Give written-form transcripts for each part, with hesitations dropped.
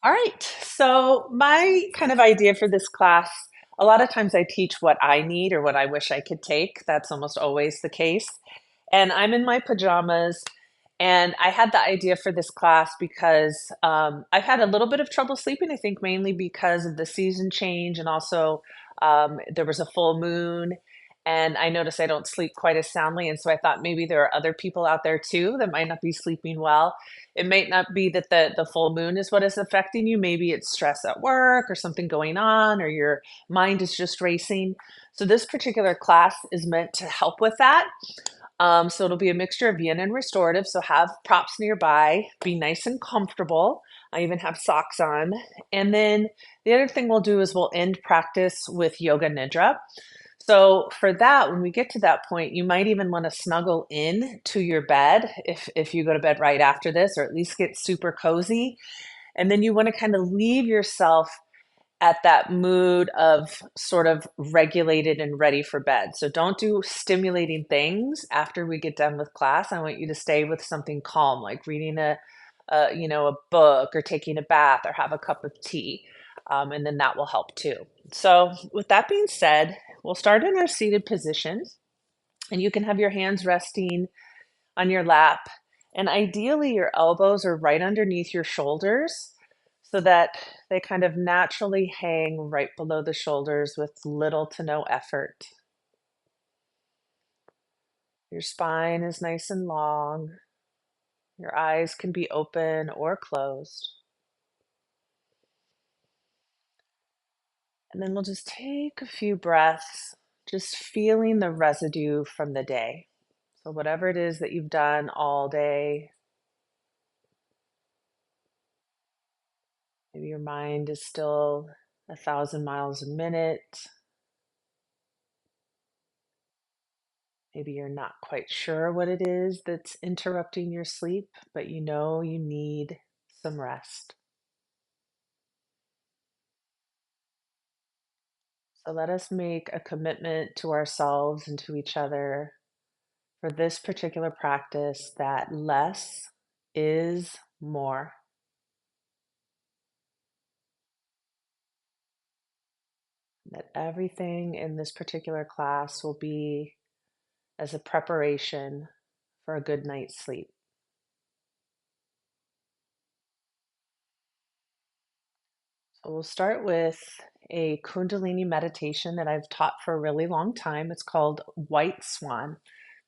All right. So, my kind of idea for this class, a lot of times I teach what I need or what I wish I could take. That's almost always the case. And I'm in my pajamas. And I had the idea for this class because I've had a little bit of trouble sleeping, I think mainly because of the season change. And also, there was a full moon. And I notice I don't sleep quite as soundly. And so I thought maybe there are other people out there too that might not be sleeping well. It might not be that the full moon is what is affecting you. Maybe it's stress at work or something going on, or your mind is just racing. So this particular class is meant to help with that. So it'll be a mixture of yin and restorative. So have props nearby, be nice and comfortable. I even have socks on. And then the other thing we'll do is we'll end practice with yoga nidra. So for that, when we get to that point, you might even want to snuggle in to your bed if you go to bed right after this, or at least get super cozy. And then you want to kind of leave yourself at that mood of sort of regulated and ready for bed. So don't do stimulating things after we get done with class. I want you to stay with something calm, like reading a book or taking a bath or have a cup of tea. And then that will help too. So with that being said, we'll start in our seated position, and you can have your hands resting on your lap. And ideally, your elbows are right underneath your shoulders so that they kind of naturally hang right below the shoulders with little to no effort. Your spine is nice and long. Your eyes can be open or closed. And then we'll just take a few breaths, just feeling the residue from the day. So, whatever it is that you've done all day, maybe your mind is still 1,000 miles a minute. Maybe you're not quite sure what it is that's interrupting your sleep, but you know you need some rest. So let us make a commitment to ourselves and to each other for this particular practice that less is more. That everything in this particular class will be as a preparation for a good night's sleep. So we'll start with a Kundalini meditation that I've taught for a really long time. It's called White Swan.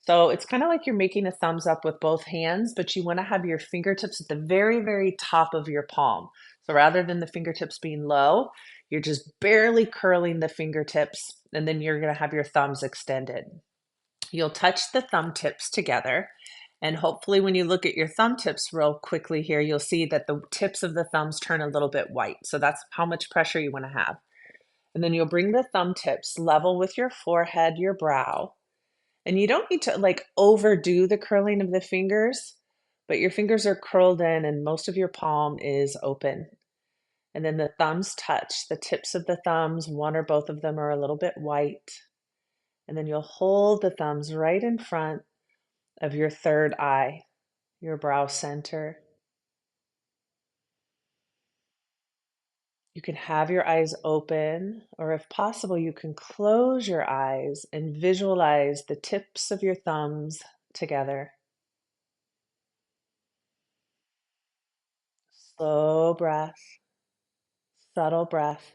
So it's kind of like you're making a thumbs up with both hands, but you want to have your fingertips at the very, very top of your palm. So rather than the fingertips being low, you're just barely curling the fingertips, and then you're going to have your thumbs extended. You'll touch the thumb tips together. And hopefully, when you look at your thumb tips real quickly here, you'll see that the tips of the thumbs turn a little bit white. So that's how much pressure you want to have. And then you'll bring the thumb tips level with your forehead, your brow. And you don't need to like overdo the curling of the fingers, but your fingers are curled in and most of your palm is open. And then the thumbs touch. The tips of the thumbs, one or both of them are a little bit white. And then you'll hold the thumbs right in front of your third eye, your brow center. You can have your eyes open, or if possible, you can close your eyes and visualize the tips of your thumbs together. Slow breath, subtle breath.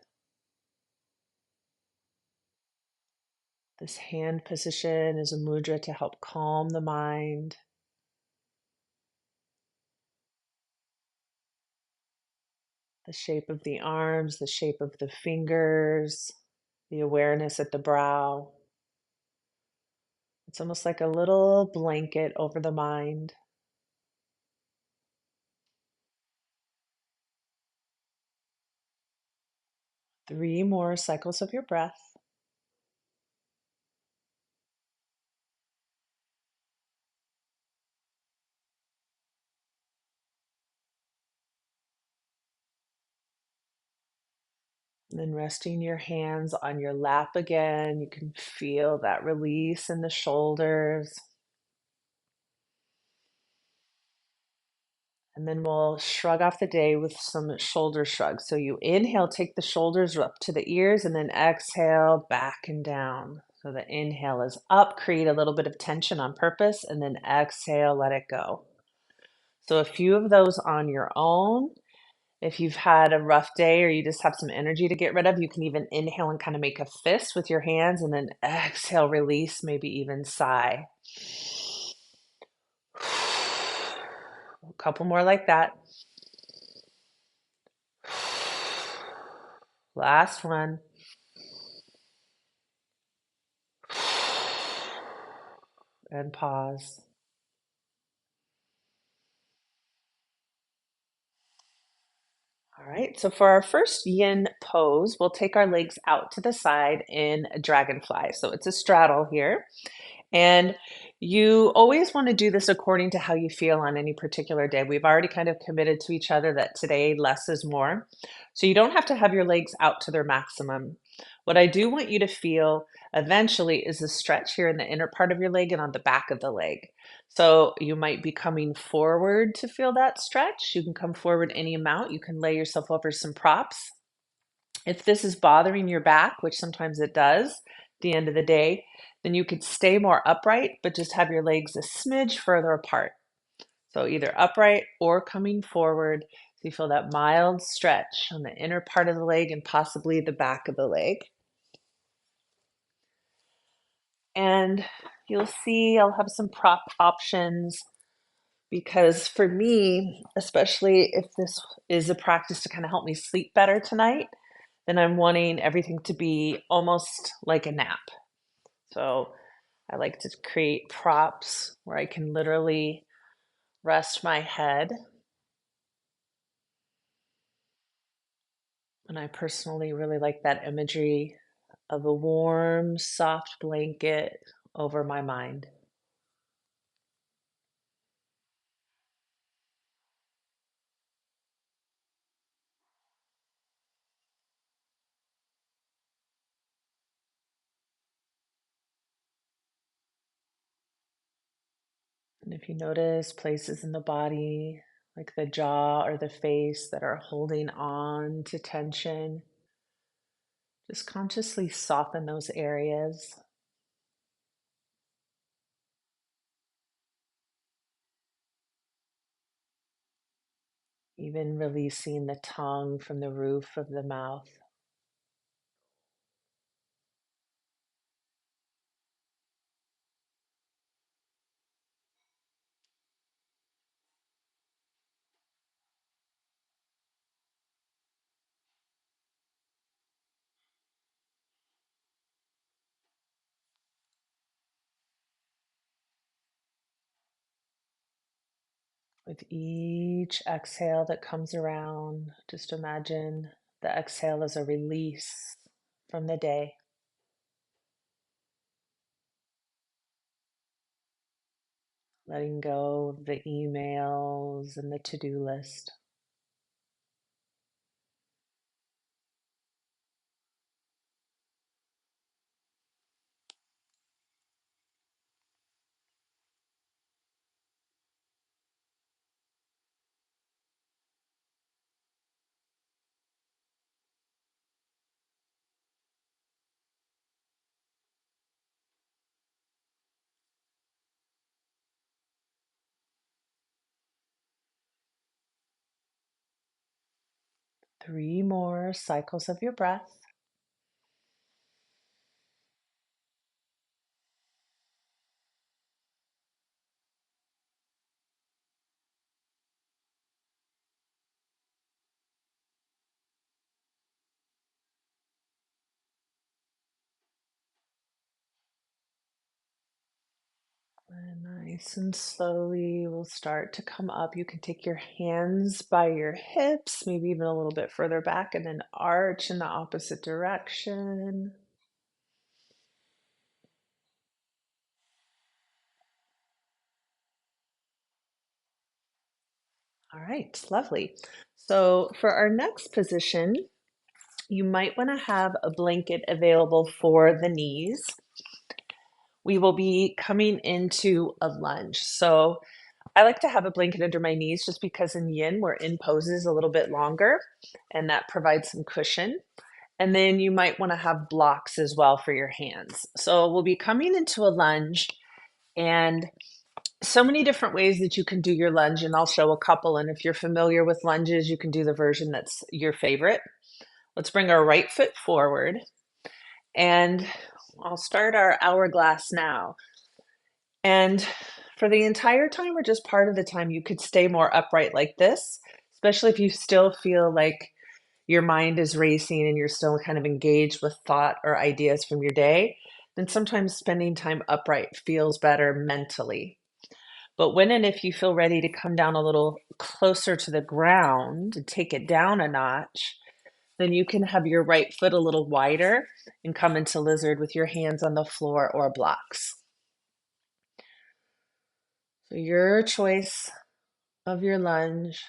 This hand position is a mudra to help calm the mind. The shape of the arms, the shape of the fingers, the awareness at the brow. It's almost like a little blanket over the mind. 3 more cycles of your breath. And then resting your hands on your lap again. You can feel that release in the shoulders. And then we'll shrug off the day with some shoulder shrugs. So you inhale, take the shoulders up to the ears, and then exhale back and down. So the inhale is up, create a little bit of tension on purpose, and then exhale, let it go. So a few of those on your own. If you've had a rough day or you just have some energy to get rid of, you can even inhale and kind of make a fist with your hands, and then exhale, release, maybe even sigh. A couple more like that. Last one. And pause. All right, so for our first yin pose, we'll take our legs out to the side in a dragonfly. So it's a straddle here. And you always want to do this according to how you feel on any particular day. We've already kind of committed to each other that today less is more. So you don't have to have your legs out to their maximum. What I do want you to feel eventually is a stretch here in the inner part of your leg and on the back of the leg. So you might be coming forward to feel that stretch. You can come forward any amount. You can lay yourself over some props. If this is bothering your back, which sometimes it does at the end of the day, then you could stay more upright, but just have your legs a smidge further apart. So either upright or coming forward. So you feel that mild stretch on the inner part of the leg and possibly the back of the leg. And you'll see I'll have some prop options because for me, especially if this is a practice to kind of help me sleep better tonight, then I'm wanting everything to be almost like a nap. So I like to create props where I can literally rest my head. And I personally really like that imagery of a warm, soft blanket over my mind. And if you notice places in the body, like the jaw or the face, that are holding on to tension, just consciously soften those areas. Even releasing the tongue from the roof of the mouth. With each exhale that comes around, just imagine the exhale as a release from the day. Letting go of the emails and the to-do list. Three more cycles of your breath. And nice and slowly we'll start to come up. You can take your hands by your hips, maybe even a little bit further back, and then arch in the opposite direction. All right, lovely. So for our next position, you might want to have a blanket available for the knees. We will be coming into a lunge. So I like to have a blanket under my knees just because in yin, we're in poses a little bit longer, and that provides some cushion. And then you might want to have blocks as well for your hands. So we'll be coming into a lunge, and so many different ways that you can do your lunge, and I'll show a couple. And if you're familiar with lunges, you can do the version that's your favorite. Let's bring our right foot forward, and I'll start our hourglass now. And for the entire time or just part of the time, you could stay more upright like this, especially if you still feel like your mind is racing and you're still kind of engaged with thought or ideas from your day. Then sometimes spending time upright feels better mentally. But when and if you feel ready to come down a little closer to the ground and take it down a notch, then you can have your right foot a little wider and come into lizard with your hands on the floor or blocks. So your choice of your lunge.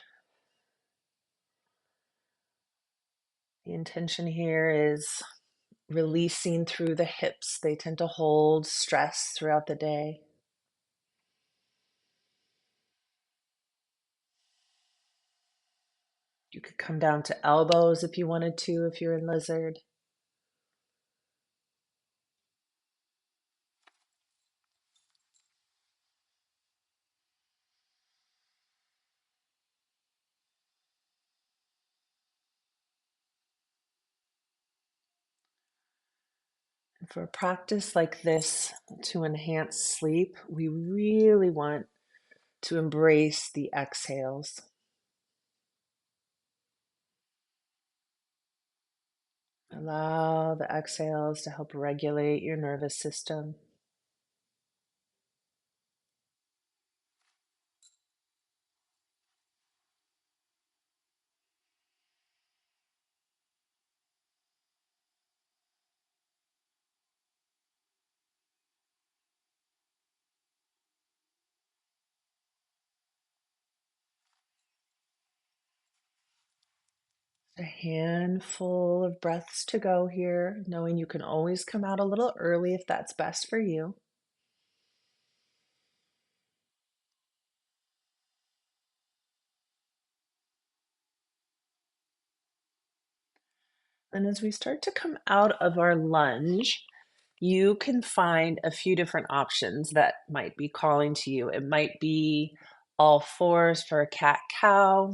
The intention here is releasing through the hips. They tend to hold stress throughout the day. You could come down to elbows if you wanted to, if you're in lizard. And for a practice like this to enhance sleep, we really want to embrace the exhales. Allow the exhales to help regulate your nervous system. A handful of breaths to go here, knowing you can always come out a little early if that's best for you. And as we start to come out of our lunge, you can find a few different options that might be calling to you. It might be all fours for a cat cow.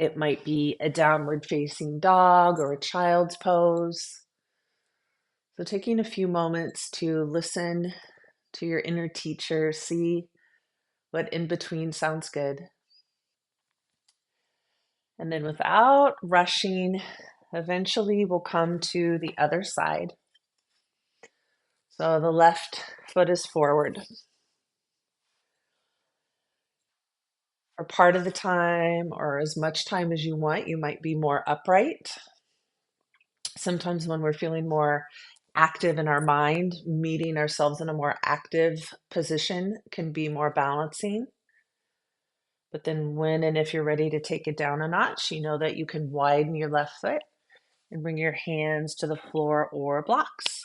It might be a downward facing dog or a child's pose. So, taking a few moments to listen to your inner teacher, see what in between sounds good. And then, without rushing, eventually we'll come to the other side. So, the left foot is forward. For part of the time or as much time as you want, you might be more upright. Sometimes when we're feeling more active in our mind, meeting ourselves in a more active position can be more balancing. But then when and if you're ready to take it down a notch, you know that you can widen your left foot and bring your hands to the floor or blocks.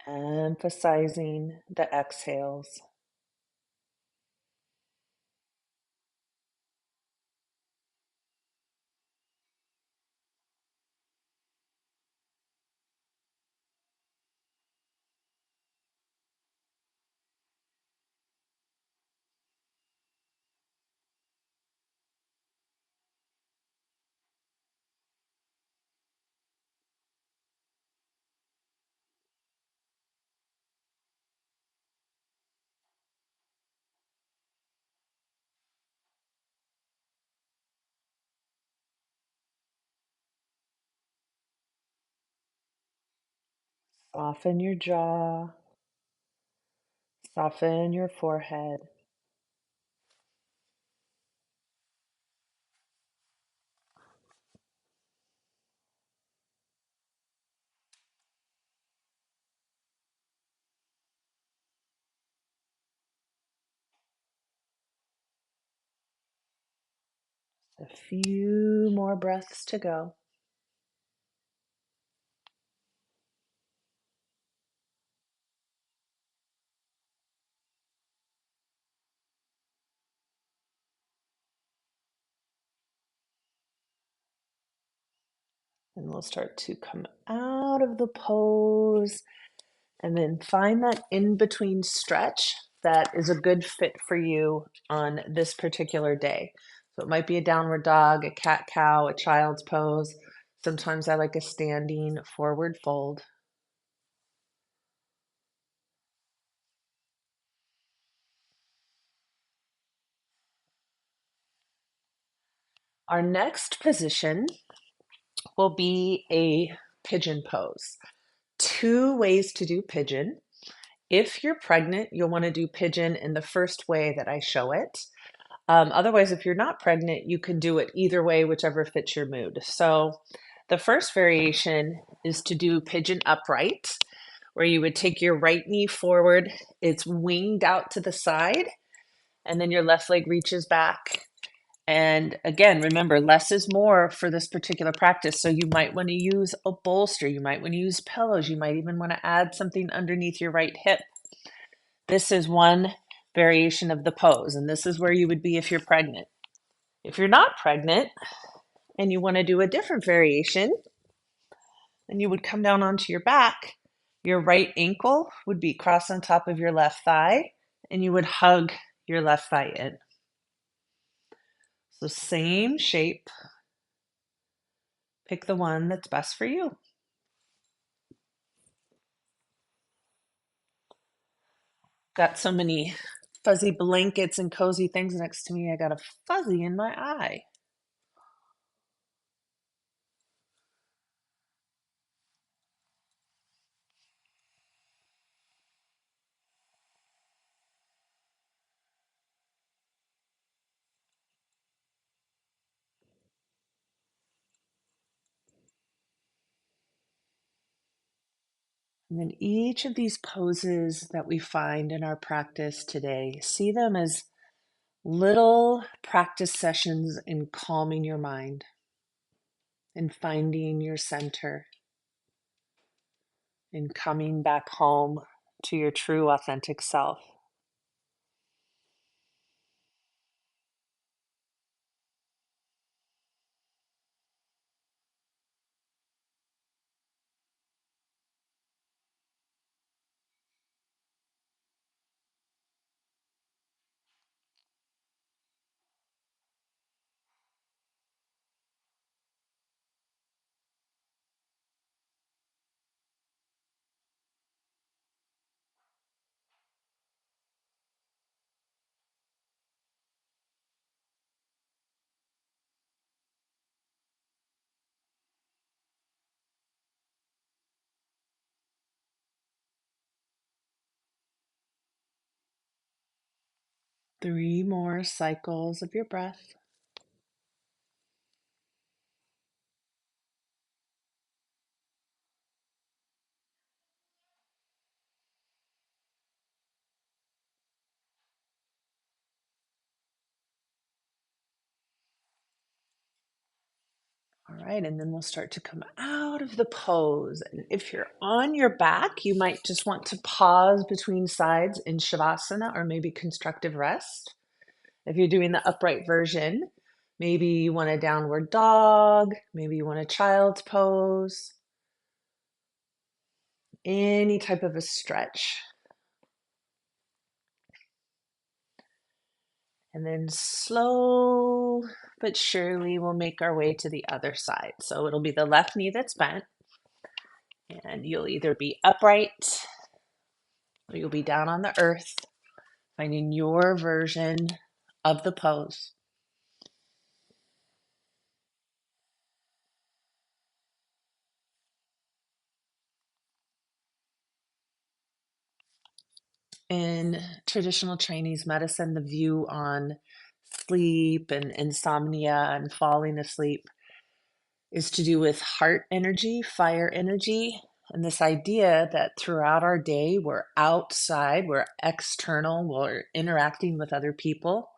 Emphasizing the exhales. Soften your jaw, soften your forehead. A few more breaths to go. And we'll start to come out of the pose and then find that in between stretch that is a good fit for you on this particular day. So it might be a downward dog, a cat cow, a child's pose. Sometimes I like a standing forward fold. Our next position will be a pigeon pose. Two ways to do pigeon. If you're pregnant, you'll want to do pigeon in the first way that I show it. Otherwise, if you're not pregnant, you can do it either way, whichever fits your mood. So the first variation is to do pigeon upright, where you would take your right knee forward, it's winged out to the side, and then your left leg reaches back. And again, remember, less is more for this particular practice. So you might want to use a bolster, you might want to use pillows, you might even want to add something underneath your right hip. This is one variation of the pose, and this is where you would be if you're pregnant. If you're not pregnant and you want to do a different variation, then you would come down onto your back. Your right ankle would be crossed on top of your left thigh, and you would hug your left thigh in. So same shape. Pick the one that's best for you. Got so many fuzzy blankets and cozy things next to me. I got a fuzzy in my eye. And then each of these poses that we find in our practice today, see them as little practice sessions in calming your mind and finding your center and coming back home to your true authentic self. Three more cycles of your breath. All right, and then we'll start to come out of the pose. And if you're on your back, you might just want to pause between sides in Shavasana or maybe constructive rest. If you're doing the upright version, maybe you want a downward dog, maybe you want a child's pose, any type of a stretch. And then slow but surely we'll make our way to the other side. So it'll be the left knee that's bent, and you'll either be upright or you'll be down on the earth, finding your version of the pose. In traditional Chinese medicine, the view on sleep and insomnia and falling asleep is to do with heart energy, fire energy, and this idea that throughout our day, we're outside, we're external, we're interacting with other people.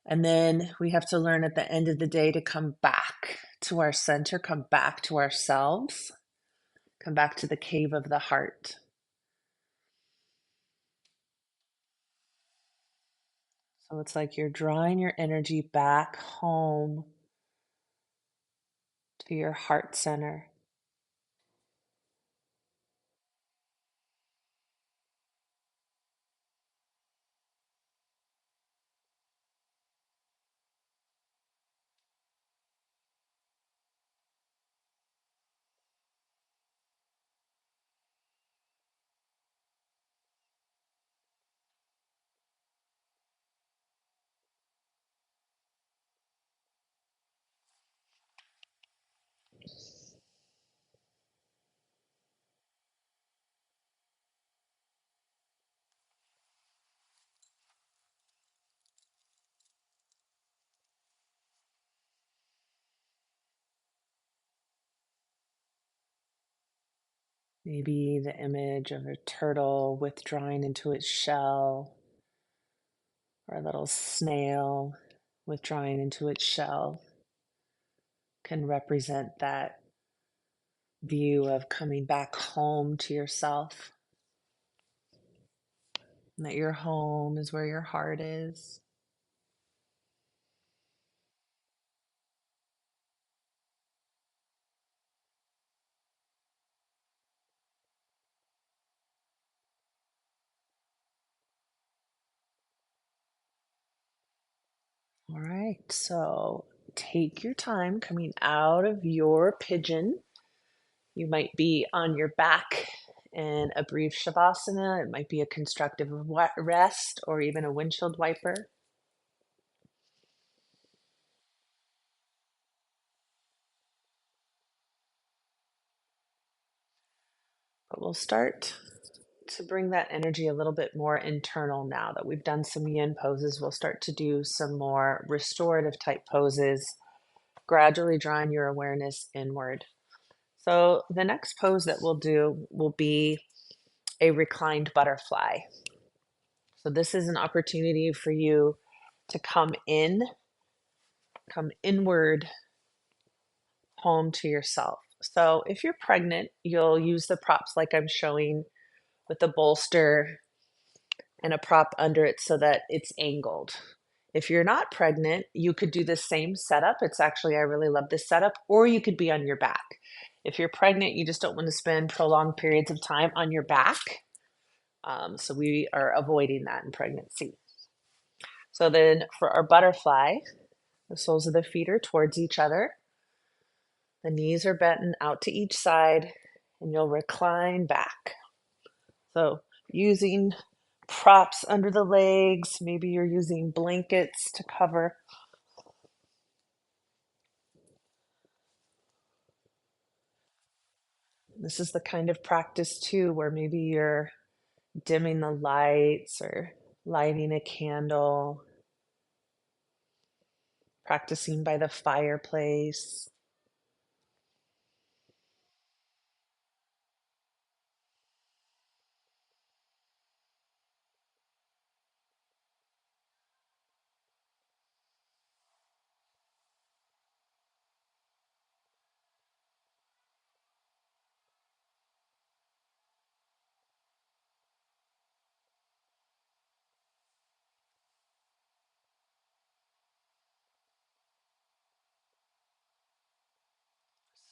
And then we have to learn at the end of the day to come back to our center, come back to ourselves, come back to the cave of the heart. So it's like you're drawing your energy back home to your heart center. Maybe the image of a turtle withdrawing into its shell, or a little snail withdrawing into its shell can represent that view of coming back home to yourself, and that your home is where your heart is. All right, so take your time coming out of your pigeon. You might be on your back in a brief shavasana. It might be a constructive rest or even a windshield wiper. But we'll start to bring that energy a little bit more internal now that we've done some yin poses. We'll start to do some more restorative type poses, gradually drawing your awareness inward. So the next pose that we'll do will be a reclined butterfly. So this is an opportunity for you to come inward home to yourself. So if you're pregnant, you'll use the props like I'm showing with the bolster and a prop under it so that it's angled. If you're not pregnant, you could do the same setup. It's actually, I really love this setup, or you could be on your back. If you're pregnant, you just don't want to spend prolonged periods of time on your back. So we are avoiding that in pregnancy. So then for our butterfly, the soles of the feet are towards each other. The knees are bent out to each side, and you'll recline back. So using props under the legs, maybe you're using blankets to cover. This is the kind of practice too where maybe you're dimming the lights or lighting a candle, practicing by the fireplace.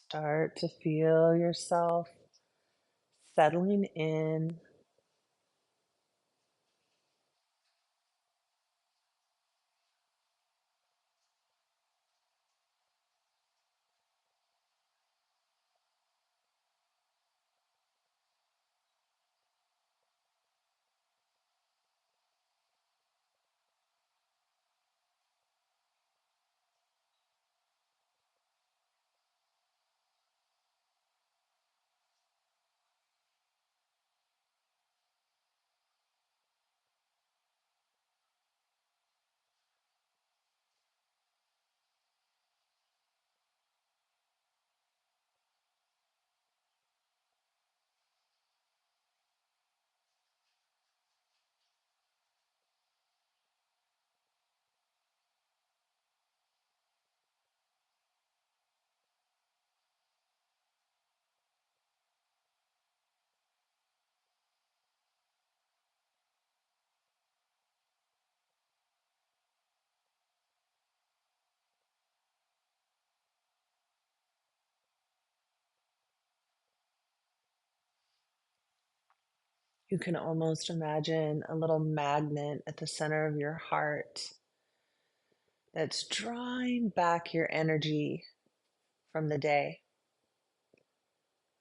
Start to feel yourself settling in. You can almost imagine a little magnet at the center of your heart that's drawing back your energy from the day.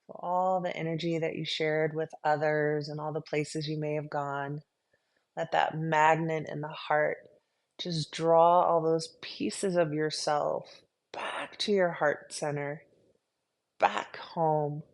So all the energy that you shared with others and all the places you may have gone, let that magnet in the heart just draw all those pieces of yourself back to your heart center, back home.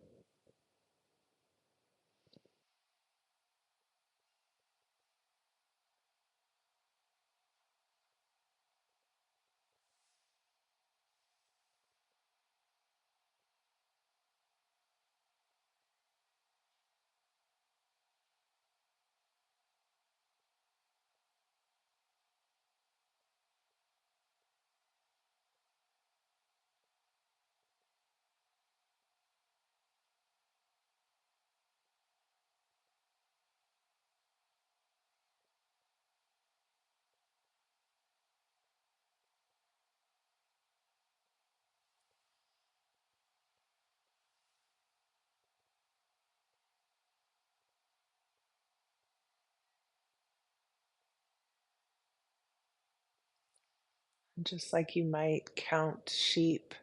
Just like you might count sheep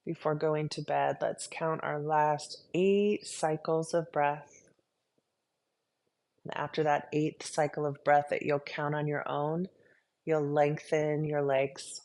before going to bed, let's count our last 8 cycles of breath. And after that 8th cycle of breath that you'll count on your own, you'll lengthen your legs.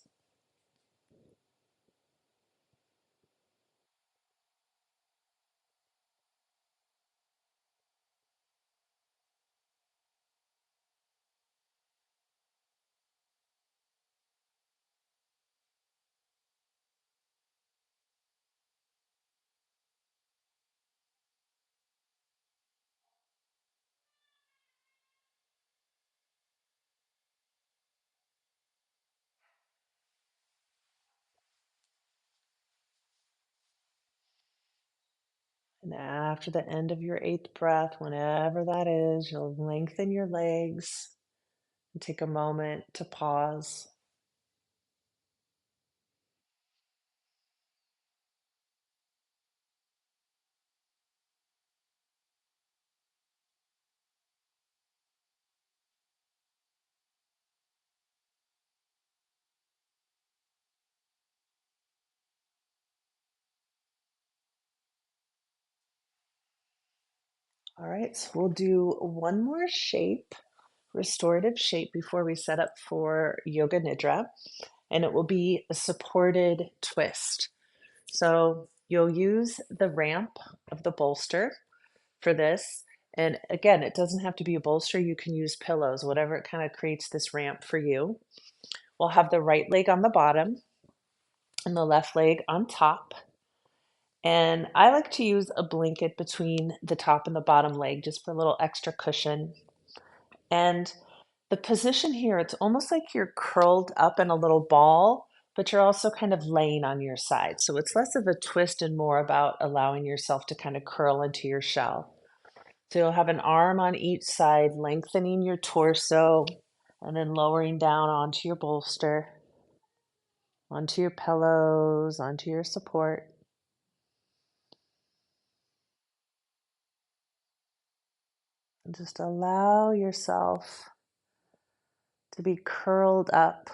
And after the end of your 8th breath, whenever that is, you'll lengthen your legs and take a moment to pause. All right, so we'll do one more shape, restorative shape, before we set up for Yoga Nidra, and it will be a supported twist. So you'll use the ramp of the bolster for this. And again, it doesn't have to be a bolster. You can use pillows, whatever it kind of creates this ramp for you. We'll have the right leg on the bottom and the left leg on top. And I like to use a blanket between the top and the bottom leg just for a little extra cushion. And the position here, it's almost like you're curled up in a little ball, but you're also kind of laying on your side. So it's less of a twist and more about allowing yourself to kind of curl into your shell. So you'll have an arm on each side, lengthening your torso and then lowering down onto your bolster, onto your pillows, onto your support. And just allow yourself to be curled up.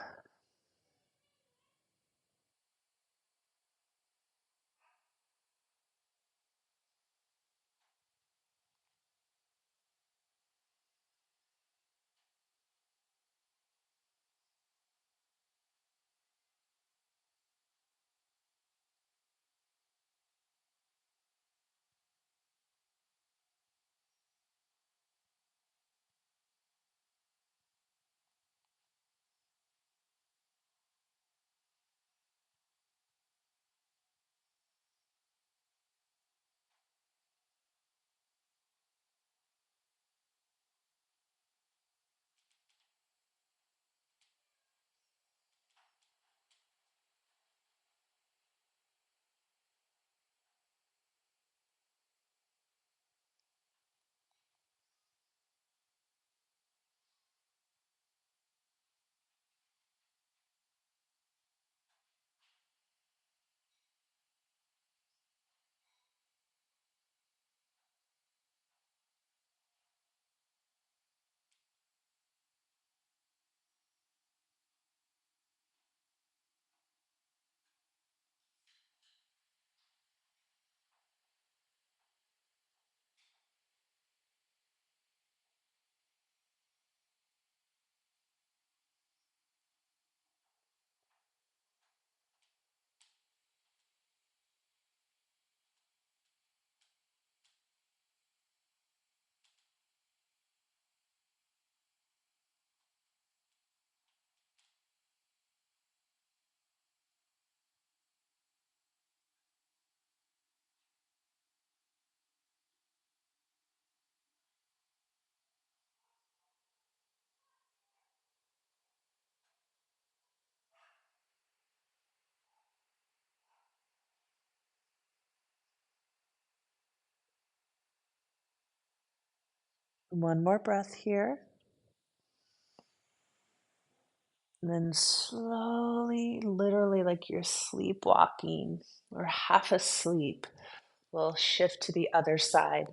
One more breath here. And then slowly, literally like you're sleepwalking or half asleep, we'll shift to the other side.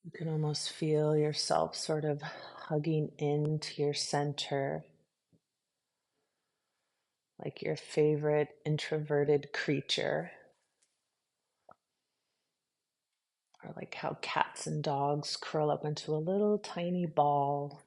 You can almost feel yourself sort of hugging into your center, like your favorite introverted creature, or like how cats and dogs curl up into a little tiny ball.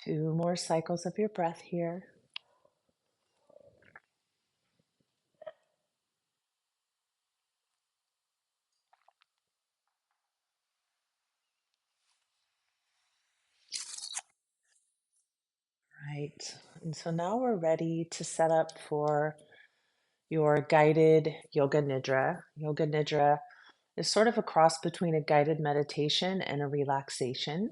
Two more cycles of your breath here. Right. And so now we're ready to set up for your guided yoga nidra. Yoga nidra is sort of a cross between a guided meditation and a relaxation.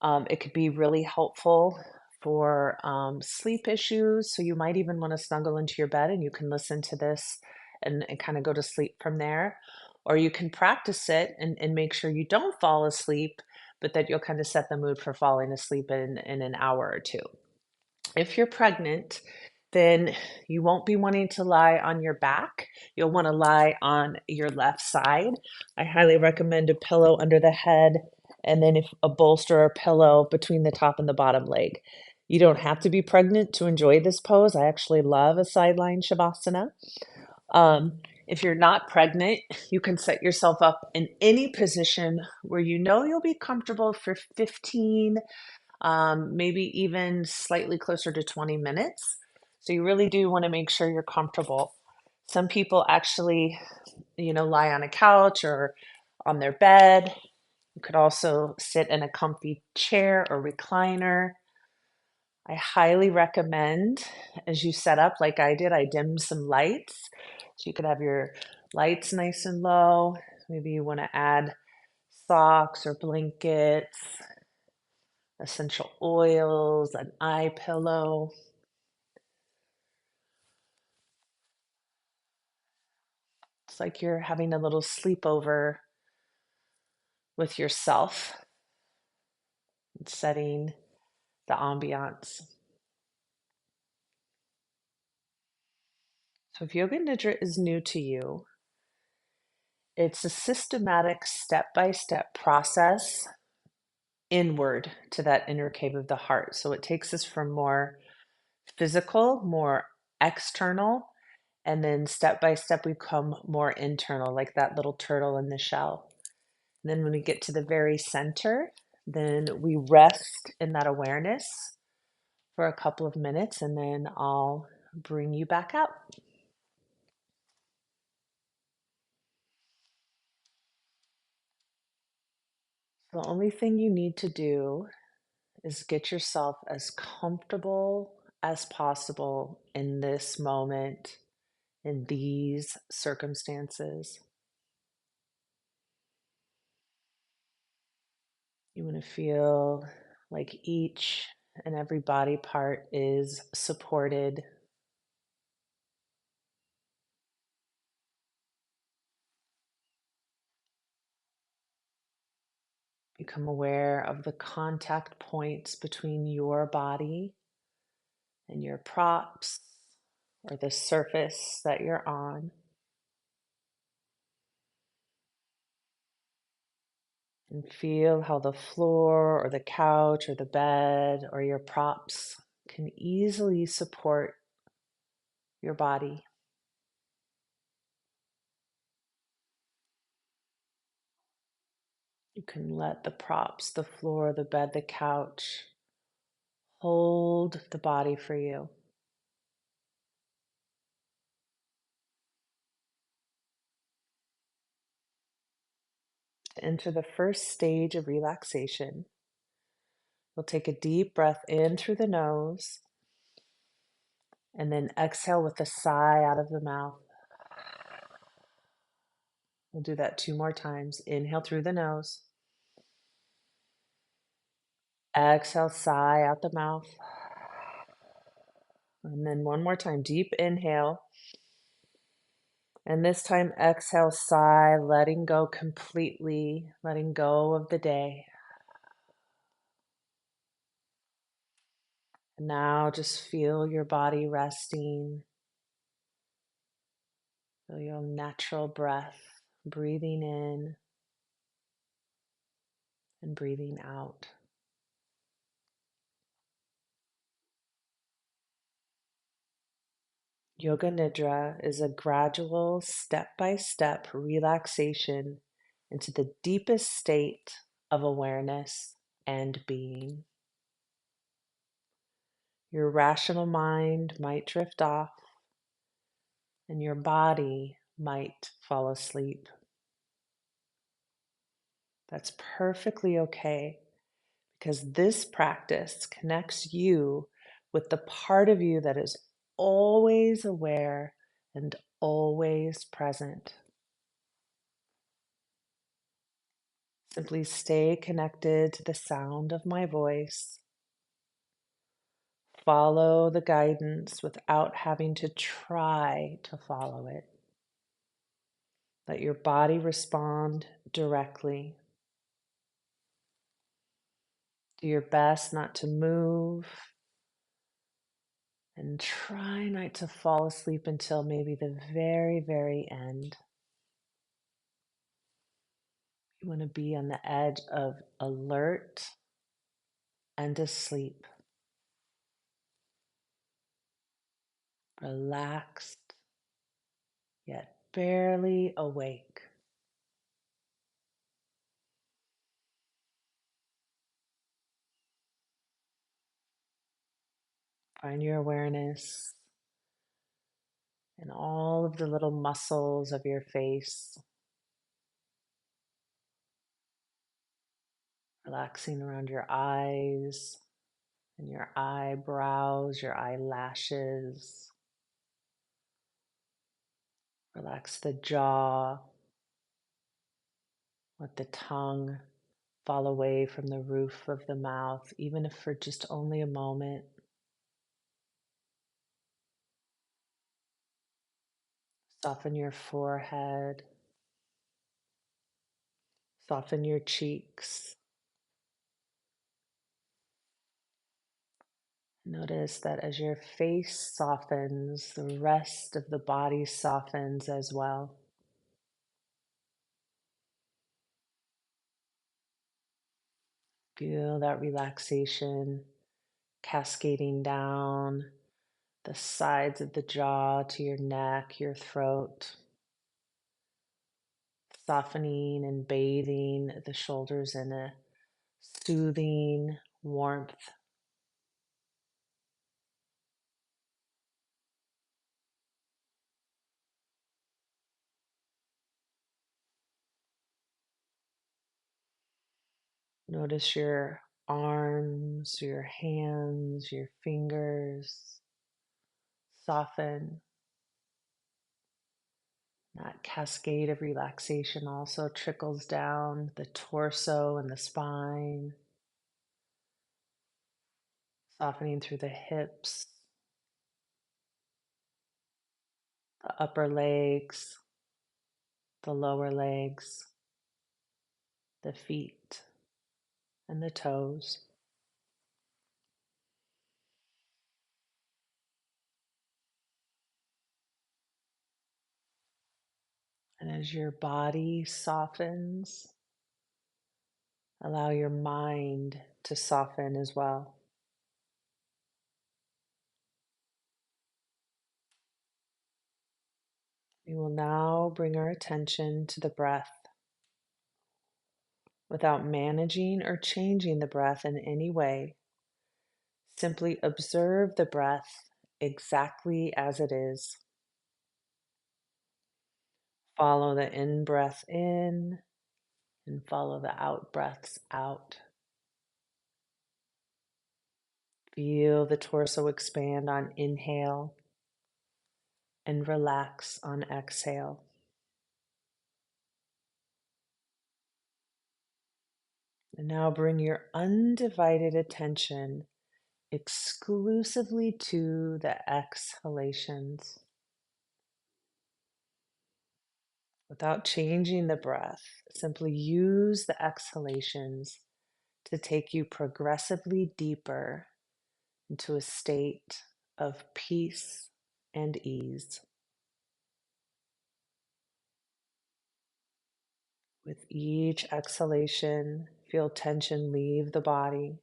It could be really helpful for sleep issues. So you might even want to snuggle into your bed and you can listen to this and kind of go to sleep from there. Or you can practice it and make sure you don't fall asleep, but that you'll kind of set the mood for falling asleep in an hour or two. If you're pregnant, then you won't be wanting to lie on your back. You'll want to lie on your left side. I highly recommend a pillow under the head and then if a bolster or pillow between the top and the bottom leg. You don't have to be pregnant to enjoy this pose. I actually love a sideline shavasana. If you're not pregnant, you can set yourself up in any position where you know you'll be comfortable for 15 maybe even slightly closer to 20 minutes. So you really do want to make sure you're comfortable. Some people actually, lie on a couch or on their bed. You could also sit in a comfy chair or recliner. I highly recommend as you set up like I did, I dimmed some lights. So you could have your lights nice and low. Maybe you want to add socks or blankets, essential oils, an eye pillow. It's like you're having a little sleepover with yourself and setting the ambiance. So if Yoga Nidra is new to you, It's a systematic step-by-step process inward to that inner cave of the heart. So it takes us from more physical, more external, and then step by step we come more internal, like that little turtle in the shell. And then when we get to the very center, then we rest in that awareness for a couple of minutes, and then I'll bring you back out. The only thing you need to do is get yourself as comfortable as possible in this moment, in these circumstances. You want to feel like each and every body part is supported. Become aware of the contact points between your body and your props or the surface that you're on. And feel how the floor or the couch or the bed or your props can easily support your body. You can let the props, the floor, the bed, the couch hold the body for you. To enter the first stage of relaxation, we'll take a deep breath in through the nose and then exhale with a sigh out of the mouth. We'll do that 2 more times. Inhale through the nose. Exhale, sigh out the mouth. And then 1 more time. Deep inhale. And this time, exhale, sigh, letting go completely, letting go of the day. And now just feel your body resting. Feel your natural breath, breathing in and breathing out. Yoga Nidra is a gradual, step-by-step relaxation into the deepest state of awareness and being. Your rational mind might drift off, and your body might fall asleep. That's perfectly okay because this practice connects you with the part of you that is always aware and always present. Simply stay connected to the sound of my voice. Follow the guidance without having to try to follow it. Let your body respond directly. Do your best not to move and try not to fall asleep until maybe the very, very end. You want to be on the edge of alert and asleep, relaxed, yet barely awake. Find your awareness in all of the little muscles of your face, relaxing around your eyes and your eyebrows, your eyelashes. Relax the jaw. Let the tongue fall away from the roof of the mouth, even if for just only a moment. Soften your forehead. Soften your cheeks. Notice that as your face softens, the rest of the body softens as well. Feel that relaxation cascading down the sides of the jaw to your neck, your throat, softening and bathing the shoulders in a soothing warmth. Notice your arms, your hands, your fingers soften. That cascade of relaxation also trickles down the torso and the spine, softening through the hips, the upper legs, the lower legs, the feet, and the toes. And as your body softens, allow your mind to soften as well. We will now bring our attention to the breath without managing or changing the breath in any way. Simply observe the breath exactly as it is. Follow the in breath in and follow the out breaths out. Feel the torso expand on inhale and relax on exhale. And now bring your undivided attention exclusively to the exhalations. Without changing the breath, simply use the exhalations to take you progressively deeper into a state of peace and ease. With each exhalation, feel tension leave the body.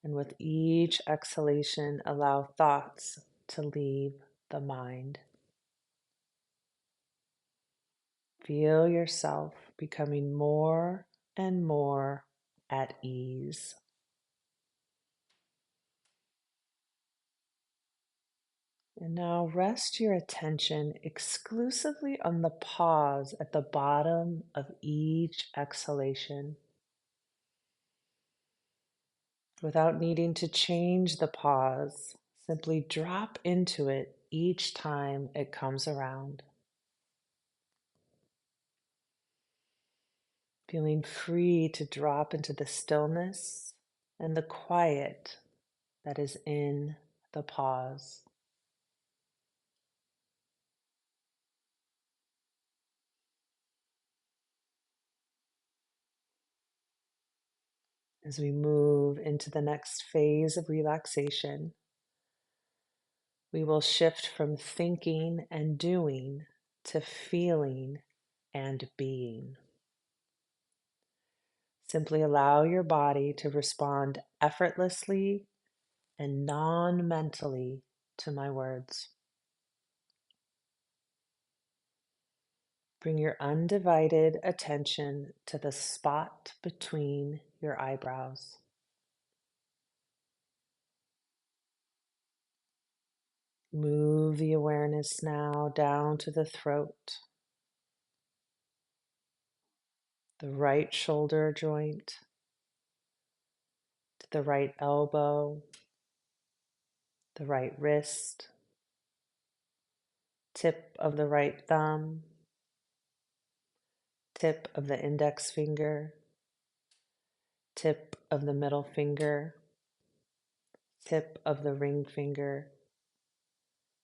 And with each exhalation, allow thoughts to leave the mind. Feel yourself becoming more and more at ease. And now rest your attention exclusively on the pause at the bottom of each exhalation. Without needing to change the pause, simply drop into it each time it comes around. Feeling free to drop into the stillness and the quiet that is in the pause. As we move into the next phase of relaxation, we will shift from thinking and doing to feeling and being. Simply allow your body to respond effortlessly and non-mentally to my words. Bring your undivided attention to the spot between your eyebrows. Move the awareness now down to the throat, the right shoulder joint, to the right elbow, the right wrist, tip of the right thumb, tip of the index finger, tip of the middle finger, tip of the ring finger,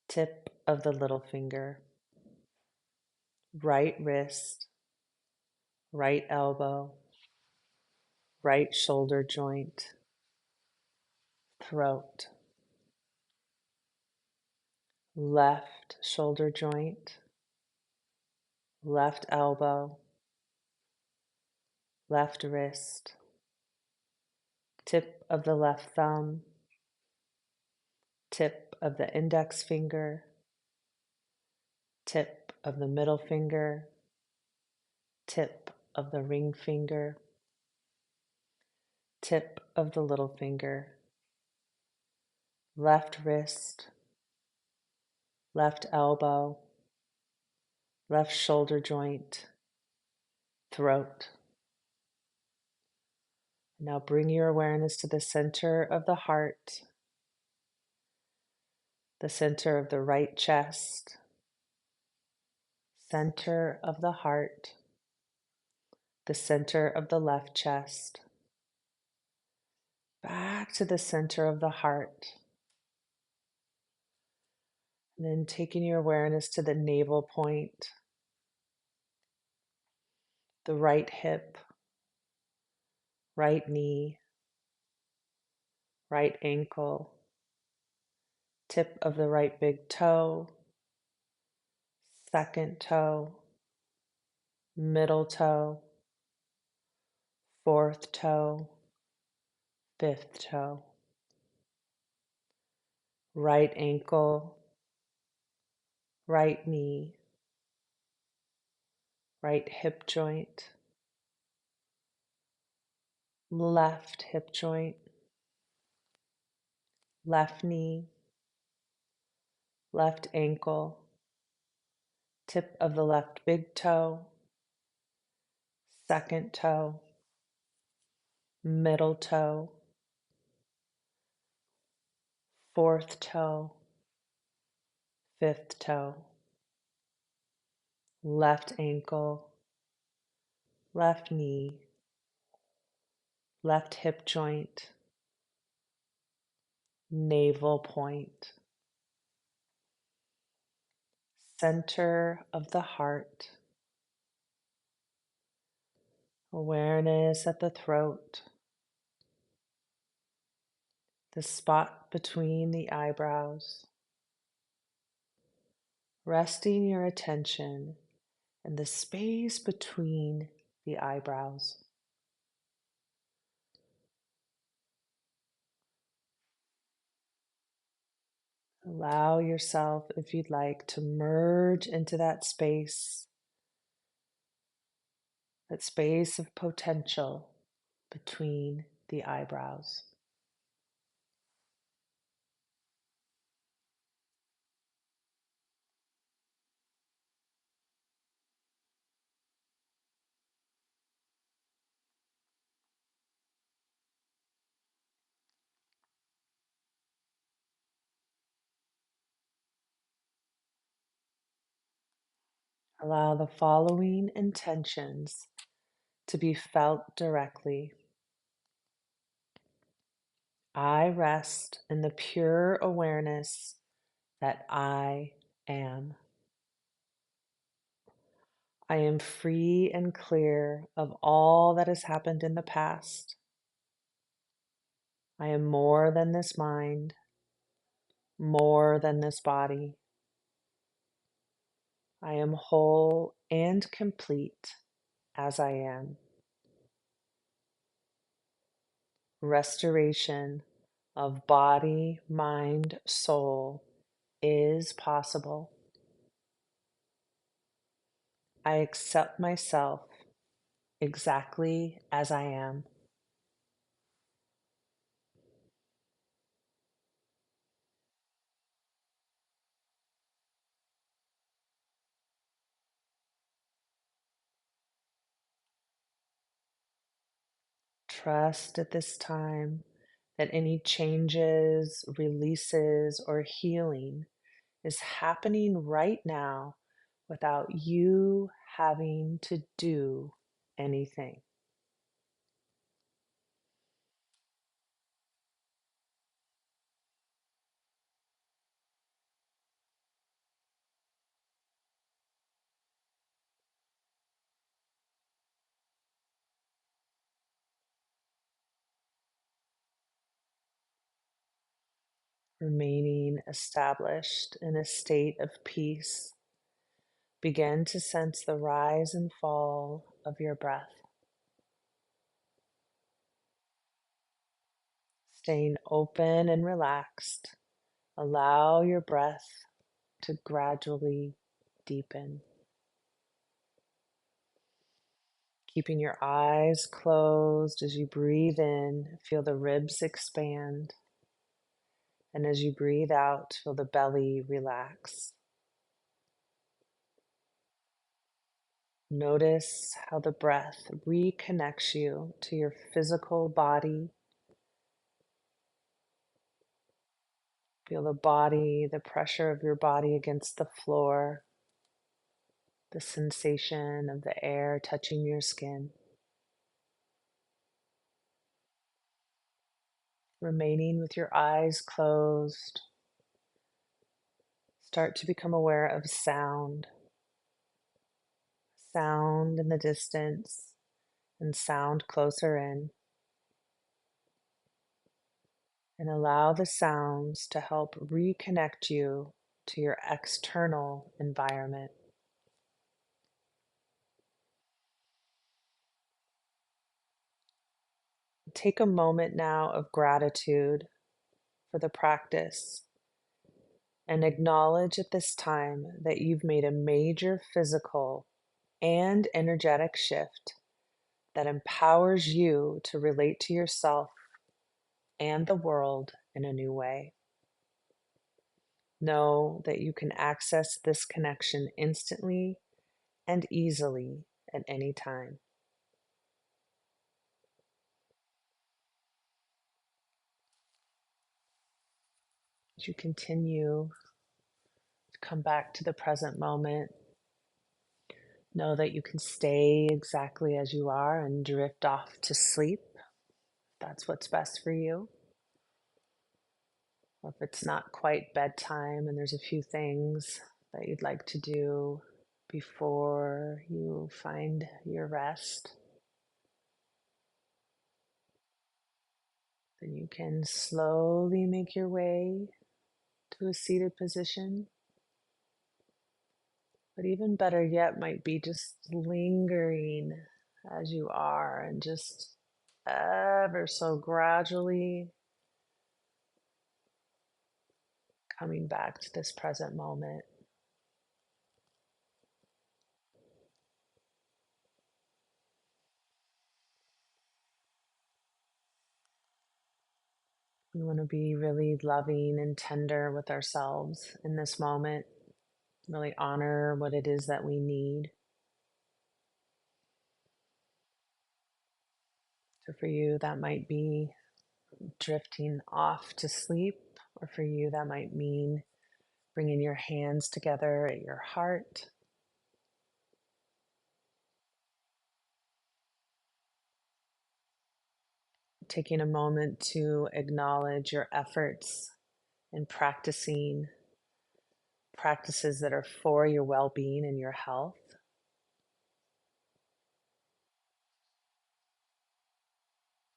tip of the little finger, right wrist, right elbow, right shoulder joint, throat, left shoulder joint, left elbow, left wrist, tip of the left thumb, tip of the index finger, tip of the middle finger, tip of the ring finger, tip of the little finger, left wrist, left elbow, left shoulder joint, throat. Now bring your awareness to the center of the heart, the center of the right chest, center of the heart, the center of the left chest, back to the center of the heart. And then taking your awareness to the navel point, the right hip, right knee, right ankle, tip of the right big toe, second toe, middle toe, fourth toe, fifth toe, right ankle, right knee, right hip joint, left hip joint, left knee, left ankle, tip of the left big toe, second toe, middle toe, fourth toe, fifth toe, left ankle, left knee, left hip joint, navel point, center of the heart, awareness at the throat, the spot between the eyebrows, resting your attention in the space between the eyebrows. Allow yourself, if you'd like, to merge into that space of potential between the eyebrows. Allow the following intentions to be felt directly. I rest in the pure awareness that I am. I am free and clear of all that has happened in the past. I am more than this mind, more than this body. I am whole and complete as I am. Restoration of body, mind, soul is possible. I accept myself exactly as I am. Trust at this time that any changes, releases, or healing is happening right now without you having to do anything. Remaining established in a state of peace, begin to sense the rise and fall of your breath. Staying open and relaxed, allow your breath to gradually deepen. Keeping your eyes closed as you breathe in, feel the ribs expand. And as you breathe out, feel the belly relax. Notice how the breath reconnects you to your physical body. Feel the body, the pressure of your body against the floor, the sensation of the air touching your skin. Remaining with your eyes closed, start to become aware of sound. Sound in the distance and sound closer in. And allow the sounds to help reconnect you to your external environment. Take a moment now of gratitude for the practice and acknowledge at this time that you've made a major physical and energetic shift that empowers you to relate to yourself and the world in a new way. Know that you can access this connection instantly and easily at any time. As you continue to come back to the present moment, know that you can stay exactly as you are and drift off to sleep. That's what's best for you. Or if it's not quite bedtime and there's a few things that you'd like to do before you find your rest, then you can slowly make your way to a seated position. But even better yet might be just lingering as you are and just ever so gradually coming back to this present moment. We want to be really loving and tender with ourselves in this moment, really honor what it is that we need. So for you, that might be drifting off to sleep, or for you, that might mean bringing your hands together at your heart. Taking a moment to acknowledge your efforts in practicing practices that are for your well-being and your health.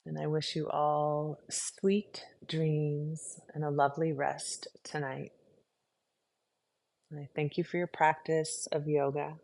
And I wish you all sweet dreams and a lovely rest tonight. And I thank you for your practice of yoga.